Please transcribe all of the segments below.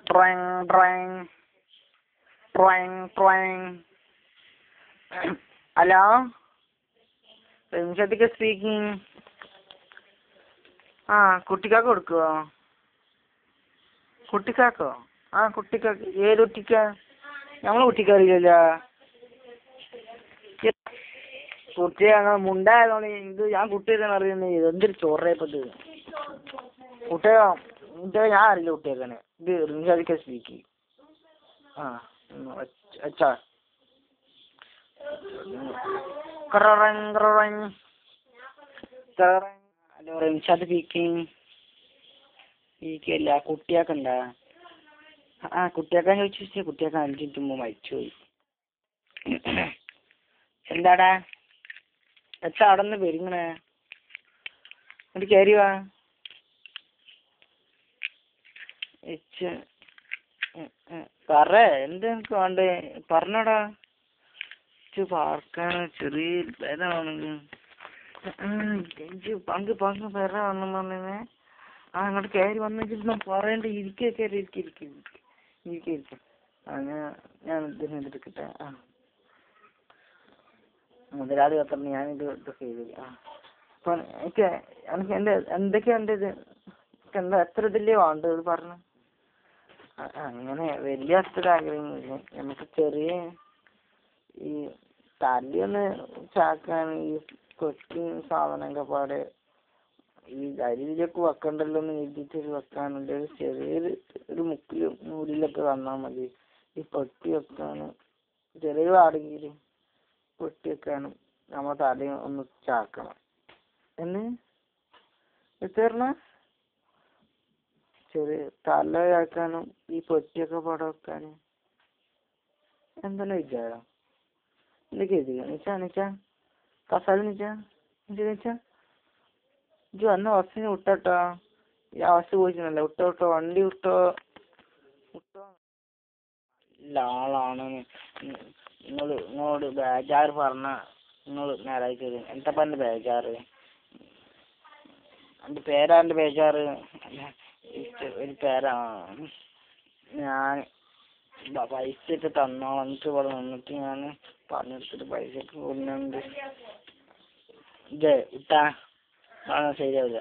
Twang, twang, twang, twang. Hello, റിംഷാദിക്ക speaking. ആ, കുട്ടിക്കാക്ക് കൊടുക്കുവോ? കുട്ടിക്കാക്കോ? ആ, കുട്ടിക്കാക്ക്. ഏത് കുട്ടിക്കാ? ഞങ്ങളെ കുട്ടിക്കറിയില്ലല്ലോ. കുട്ടിയെ ഞങ്ങൾ മുണ്ടായതുകൊണ്ട് ഇത് ഞാൻ കുട്ടിയൊക്കെ അറിയുന്നത് എന്തൊരു ചോറയപ്പത്. കുട്ടിയെ ഞാൻ അറിയില്ല കുട്ടിയൊക്കെ. ഇത് റിംഷാദിക്ക സ്പീക്കിംഗ്. ആ, അച്ഛാ. Hello, Rimshad speaking. സ്പീക്കല്ല, കുട്ടിയാക്കണ്ടാ? ആ, കുട്ടിയാക്കാൻ ചോദിച്ചു. കുട്ടിയാക്കാൻ 5 മിനിറ്റ് മുമ്പ് മരിച്ചുപോയി. എന്താടാ അച്ഛാ അവിടെ നിന്ന് പെരുങ്ങണേ? എന്നിട്ട് കയറി വാ. പറ, എന്താ എനിക്ക് വേണ്ടേ? പറഞ്ഞോടാ. പാർക്കാണ് ചെറിയ പേരാണെന്ന് പങ്ക് പേര വന്നെന്ന് പറഞ്ഞേ. ആ, അങ്ങോട്ട് കയറി വന്നിട്ട് പറയണ്ട. ഇരിക്കും. ആ, ഞാൻ ഇതിനെ എടുക്കട്ടെ. ആ, മുതലാളി കത്തറിന് ഞാനിത് ചെയ്തു. ആ, അപ്പൊ എനിക്ക് എന്തൊക്കെയാ എൻ്റെ ഇത് എന്താ എത്ര ഇതില്ലേ വേണ്ടത് പറഞ്ഞു. അങ്ങനെ വലിയ അത്ര ആഗ്രഹമൊന്നുമില്ല. നമുക്ക് ചെറിയ ഈ തല്ലിയൊന്ന് ചാക്കാൻ ഈ കൊച്ചു സാധനമൊക്കെ പാടെ ഈ അരിയിലൊക്കെ വെക്കണ്ടല്ലോ എന്ന് എഴുതിയിട്ട് വെക്കാനുണ്ട്. ചെറിയൊരു മുക്കിലും നൂലിലൊക്കെ തന്നാൽ മതി. ഈ പൊട്ടി വെക്കാനും ചെറിയ വാടെങ്കിൽ പൊട്ടി വെക്കാനും നമ്മൾ തലയും ഒന്ന് ചാക്കണം എന്ന് എത്തരണ. ചെറിയ തല ചാക്കാനും ഈ പൊട്ടിയൊക്കെ പാടെ വെക്കാനും എന്താണ് വിചാരം? എന്തൊക്കെയാ നിച്ചാ കസാല നിച്ചാ ഇജ്ജ് വന്ന ബസ്സിന് വിട്ടോ. ഈ അവസ്ഥ പോയിട്ടല്ല. വിട്ടോ വണ്ടി വിട്ടോ. ഇല്ല ആളാണ് നിങ്ങളോട് ബേജാറ് പറഞ്ഞ നിങ്ങൾ നേരായി തരും. എന്താ പറഞ്ഞ ബേജാറ്? എൻ്റെ പേരാ എൻ്റെ ബേജാറ്. ഒരു പേരാണ്. ഞാൻ പൈസ ഒക്കെ തന്നോളാം. എന്നിട്ട് ഇവിടെ നിന്നിട്ട് ഞാൻ പറഞ്ഞെടുത്തിട്ട് പൈസ ഒക്കെ കൊണ്ടുണ്ട്. ഇട്ടാ ശരിയാവില്ല.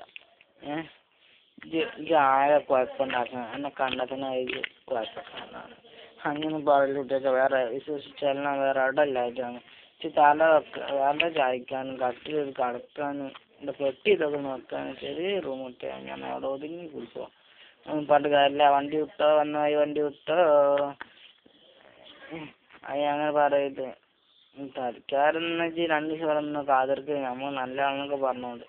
ഇത് ആരെ കുഴപ്പമുണ്ടാക്കണം? എന്നെ കണ്ടാൽ തന്നെ കുഴപ്പക്കാരനാണ്. അങ്ങനെ പറയൽ കുട്ടിയൊക്കെ വേറെ വിശ്വസിച്ചാലും വേറെ ഇടല്ലായിട്ടാണ്. തല ചായ്ക്കാനും കട്ടിലൊരു കടക്കാനും എൻ്റെ പെട്ടി ഇതൊക്കെ നോക്കാനും ചെറിയ റൂം കിട്ടിയാൽ ഞാൻ അവിടെ ഒതുങ്ങി കുടിച്ചോ. പണ്ട് കാര്യമില്ല. വണ്ടി വിട്ടോ വണ്ടി വിട്ടോ അങ്ങനെ പറയത്. തൽക്കാരെന്ന് വെച്ചാൽ 2 ദിവസം ഇവിടെ നിന്ന് കാതിർക്ക് നമ്മൾ നല്ലതാണെന്നൊക്കെ പറഞ്ഞോണ്ട്